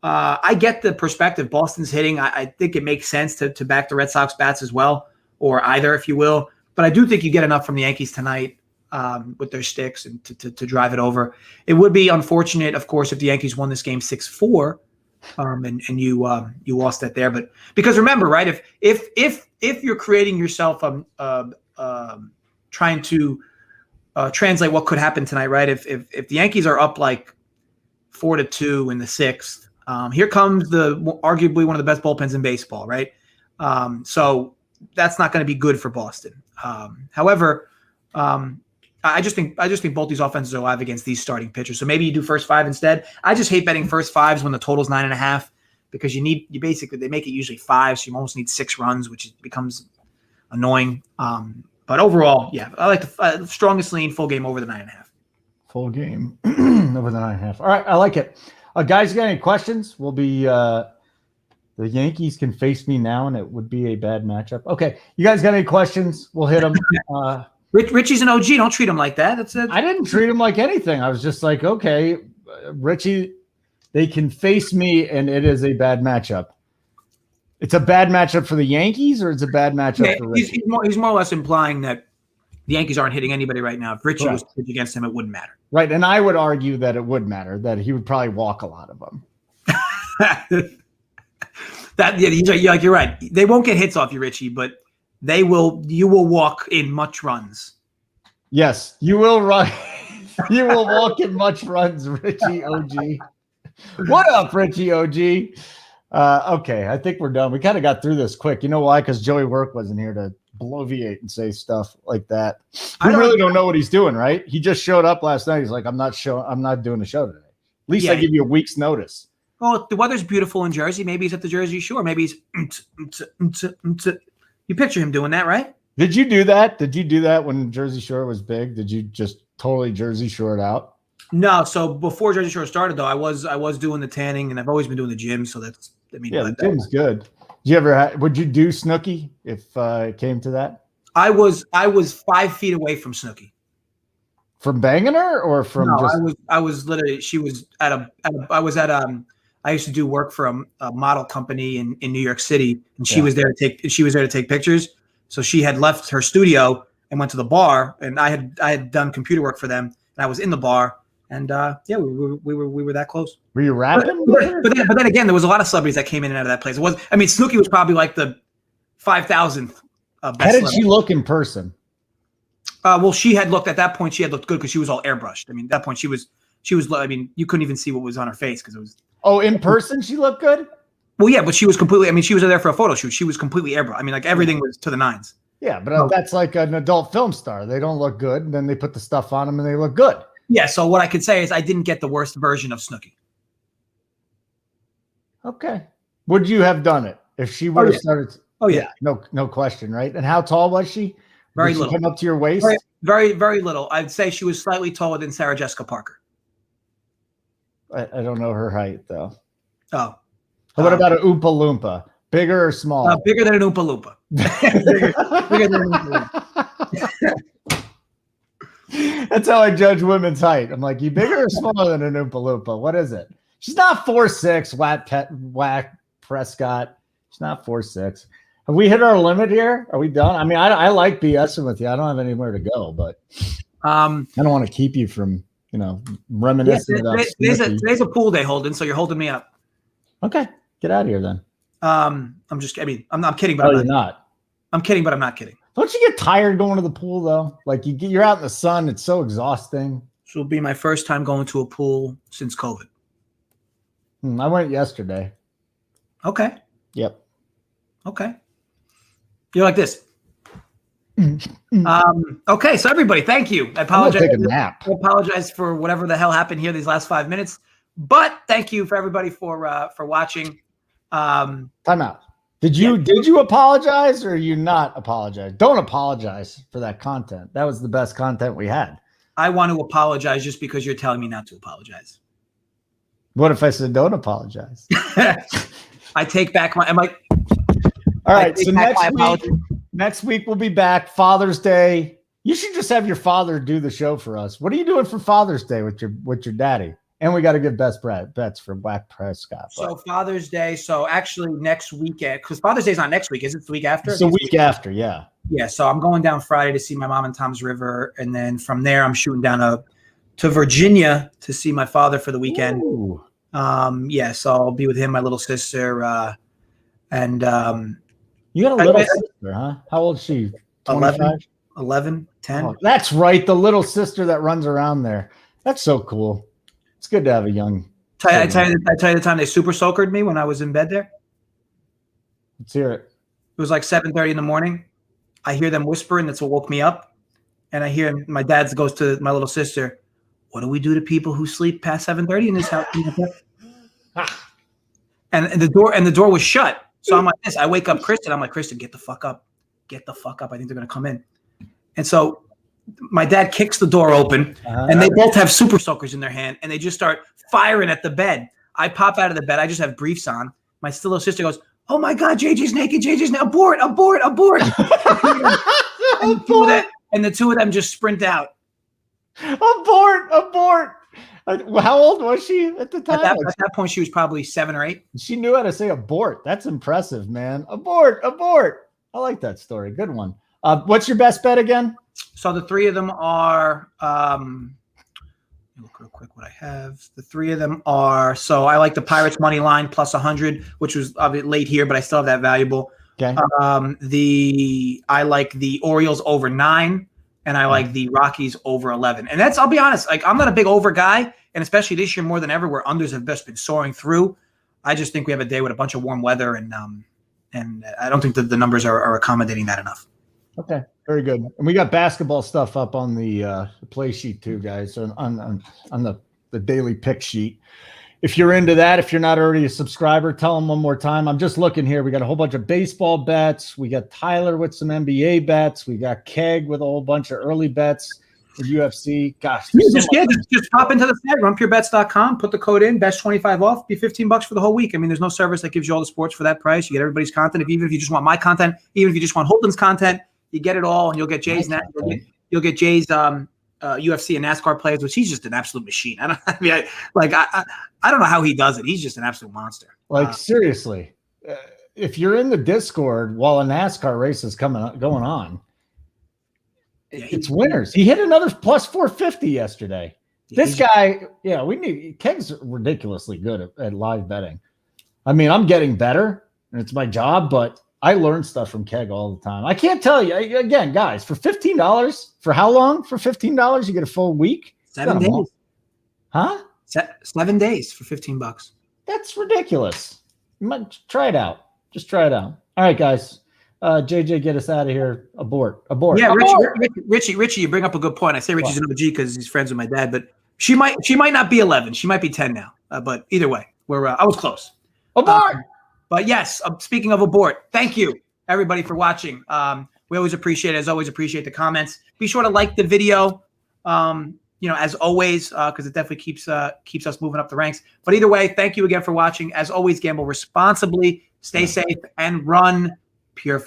[SPEAKER 1] I get the perspective. Boston's hitting. I think it makes sense to back the Red Sox bats as well, or either, if you will. But I do think you get enough from the Yankees tonight with their sticks and to drive it over. It would be unfortunate, of course, if the Yankees won this game 6-4, and you lost that there. But because remember, right, if you're creating yourself trying to translate what could happen tonight, right? If the Yankees are up like 4-2 in the 6th, here comes arguably one of the best bullpens in baseball, right? So that's not going to be good for Boston. However, I just think both these offenses are alive against these starting pitchers. So maybe you do first 5 instead. I just hate betting first 5s when the total's 9.5 because they make it usually 5, so you almost need 6 runs, which becomes annoying. But overall, yeah, I like the strongest lean full game over the 9.5.
[SPEAKER 2] Full game over the 9.5. All right, I like it. Guys, got any questions? We'll be the Yankees can face me now, and it would be a bad matchup. Okay, you guys got any questions? We'll hit them.
[SPEAKER 1] Richie's an OG. Don't treat him like that.
[SPEAKER 2] I didn't treat him like anything. I was just like, okay, Richie, they can face me, and it is a bad matchup. It's a bad matchup for the Yankees, or it's a bad matchup for Richie?
[SPEAKER 1] He's more or less implying that the Yankees aren't hitting anybody right now. If Richie was to pitch against him, it wouldn't matter.
[SPEAKER 2] Right, and I would argue that it would matter, that he would probably walk a lot of them.
[SPEAKER 1] You're right. They won't get hits off you, Richie, but you will walk in much runs.
[SPEAKER 2] Yes, you will run. You will walk in much runs, Richie OG. What up, Richie OG? Okay, I think we're done. We kind of got through this quick. You know why? Because Joey Work wasn't here to bloviate and say stuff like that. We really don't know what he's doing, right? He just showed up last night. He's like, I'm not doing the show today. At least I give you a week's notice.
[SPEAKER 1] Well, the weather's beautiful in Jersey. Maybe he's at the Jersey Shore. Maybe he's you picture him doing that, right?
[SPEAKER 2] Did you do that? Did you do that when Jersey Shore was big? Did you just totally Jersey Shore it out?
[SPEAKER 1] No. So before Jersey Shore started, though, I was doing the tanning, and I've always been doing the gym. So the
[SPEAKER 2] gym's good. Did you ever? Would you do Snooki if it came to that?
[SPEAKER 1] I was 5 feet away from Snooki.
[SPEAKER 2] From banging her, or from?
[SPEAKER 1] No, I was literally. She was I used to do work for a model company in New York City, and she was there to take pictures. So she had left her studio and went to the bar, and I had done computer work for them, And I was in the bar, and we were that close.
[SPEAKER 2] Were you rapping?
[SPEAKER 1] But then again, there was a lot of celebrities that came in and out of that place. Snooki was probably like the 5,000th.
[SPEAKER 2] How did she look in person?
[SPEAKER 1] Well, she had looked at that point. She had looked good because she was all airbrushed. I mean, at that point she was. I mean, you couldn't even see what was on her face because it was.
[SPEAKER 2] Oh, in person she looked good.
[SPEAKER 1] Well, yeah, but she was completely. I mean, she was there for a photo shoot. She was completely airbrushed. I mean, like everything was to the nines.
[SPEAKER 2] Yeah, but that's like an adult film star. They don't look good, and then they put the stuff on them, and they look good.
[SPEAKER 1] Yeah. So what I could say is I didn't get the worst version of Snooki.
[SPEAKER 2] Okay. Would you have done it if she would have started?
[SPEAKER 1] Oh yeah.
[SPEAKER 2] No question, right? And how tall was she?
[SPEAKER 1] Very
[SPEAKER 2] Did
[SPEAKER 1] little.
[SPEAKER 2] She come up to your waist?
[SPEAKER 1] Very, very little. I'd say she was slightly taller than Sarah Jessica Parker.
[SPEAKER 2] I don't know her height though.
[SPEAKER 1] Oh.
[SPEAKER 2] What about an Oompa Loompa? Bigger or small?
[SPEAKER 1] Bigger than an Oompa Loompa. bigger than an Oompa
[SPEAKER 2] Loompa. That's how I judge women's height. I'm like, you bigger or smaller than an Oompa Loompa? What is it? She's not 4'6", Whack Prescott. She's not 4'6". Have we hit our limit here? Are we done? I mean, I like BSing with you. I don't have anywhere to go, but I don't want to keep you from, reminiscing about
[SPEAKER 1] today's a pool day, Holden, so you're holding me up.
[SPEAKER 2] Okay. Get out of here then. I'm
[SPEAKER 1] kidding, but
[SPEAKER 2] you're not.
[SPEAKER 1] I'm kidding, but I'm not kidding.
[SPEAKER 2] Don't you get tired going to the pool though? Like you're out in the sun. It's so exhausting.
[SPEAKER 1] This will be my first time going to a pool since COVID.
[SPEAKER 2] I went yesterday.
[SPEAKER 1] Okay.
[SPEAKER 2] Yep.
[SPEAKER 1] Okay. You're like this. Okay, so everybody, thank you. I apologize.
[SPEAKER 2] Take a nap.
[SPEAKER 1] I apologize for whatever the hell happened here these last 5 minutes, but thank you for everybody for watching.
[SPEAKER 2] Time out. Did you apologize or you not apologize? Don't apologize for that content. That was the best content we had.
[SPEAKER 1] I want to apologize just because you're telling me not to apologize.
[SPEAKER 2] What if I said don't apologize?
[SPEAKER 1] I take back my.
[SPEAKER 2] All right. So next week we'll be back. Father's Day. You should just have your father do the show for us. What are you doing for Father's Day with your daddy? And we got to give best bets for Whack Prescott.
[SPEAKER 1] So Father's Day. So actually next weekend, because Father's Day is not next week, is it? The week after?
[SPEAKER 2] It's the week after, yeah.
[SPEAKER 1] Yeah. So I'm going down Friday to see my mom in Tom's River, and then from there I'm shooting down to Virginia to see my father for the weekend.
[SPEAKER 2] Ooh.
[SPEAKER 1] So I'll be with him, my little sister, and
[SPEAKER 2] you got a little sister, huh? How old is she?
[SPEAKER 1] 11, 10.
[SPEAKER 2] Oh, that's right. The little sister that runs around there. That's so cool. It's good to have a young.
[SPEAKER 1] I tell you the time they super soakered me when I was in bed there.
[SPEAKER 2] Let's hear it.
[SPEAKER 1] It was like 7:30 in the morning. I hear them whispering. That's what woke me up. And I hear my dad goes to my little sister, "What do we do to people who sleep past 7:30 in this house?" and the door was shut. So I'm like this. I wake up Kristen. I'm like, Kristen, get the fuck up. Get the fuck up. I think they're gonna come in. And so my dad kicks the door open, and they both have super soakers in their hand, and they just start firing at the bed. I pop out of the bed. I just have briefs on. My little sister goes, "Oh my God, JJ's naked. JJ's naked. Abort. And the two of them just sprint out.
[SPEAKER 2] Abort. How old was she at the time?
[SPEAKER 1] At that point, she was probably 7 or 8.
[SPEAKER 2] She knew how to say abort. That's impressive, man. Abort. I like that story. Good one. What's your best bet again?
[SPEAKER 1] So the three of them are, let me look real quick what I have. The three of them are, so I like the Pirates money line plus 100, which was a bit late here, but I still have that valuable.
[SPEAKER 2] Okay.
[SPEAKER 1] I like the Orioles over 9, and I like the Rockies over 11. And I'll be honest, like I'm not a big over guy, and especially this year more than ever, where unders have just been soaring through. I just think we have a day with a bunch of warm weather, and I don't think that the numbers are accommodating that enough.
[SPEAKER 2] Okay, very good. And we got basketball stuff up on the play sheet too, guys, on the daily pick sheet. If you're into that, if you're not already a subscriber, tell them one more time. I'm just looking here. We got a whole bunch of baseball bets. We got Tyler with some NBA bets. We got Keg with a whole bunch of early bets for UFC. Gosh,
[SPEAKER 1] just pop into the site, rumpyourbets.com, put the code in, best 25 off, be $15 for the whole week. I mean, there's no service that gives you all the sports for that price. You get everybody's content. Even if you just want my content, even if you just want Holden's content, you get it all, and you'll get Jay's you'll get Jay's UFC and NASCAR plays, which he's just an absolute machine. I don't know how he does it. He's just an absolute monster.
[SPEAKER 2] Like seriously, if you're in the Discord while a NASCAR race is going on, It's winners. He hit another plus 450 yesterday. This guy, Keg's ridiculously good at live betting. I mean, I'm getting better, and it's my job, but I learn stuff from Keg all the time. I can't tell you, again, guys, for $15, for how long? For $15, you get a full week?
[SPEAKER 1] 7 days.
[SPEAKER 2] Huh?
[SPEAKER 1] 7 days for $15.
[SPEAKER 2] That's ridiculous. You might try it out. Just try it out. All right, guys. JJ, get us out of here. Abort.
[SPEAKER 1] Yeah, Richie, you bring up a good point. I say Richie's an OG because he's friends with my dad, but she might not be 11. She might be 10 now. But either way, I was close.
[SPEAKER 2] Abort.
[SPEAKER 1] But yes, speaking of abort, thank you everybody for watching. We always appreciate it. As always, appreciate the comments. Be sure to like the video. As always, because it definitely keeps us moving up the ranks. But either way, thank you again for watching. As always, gamble responsibly, stay safe, and run pure fun.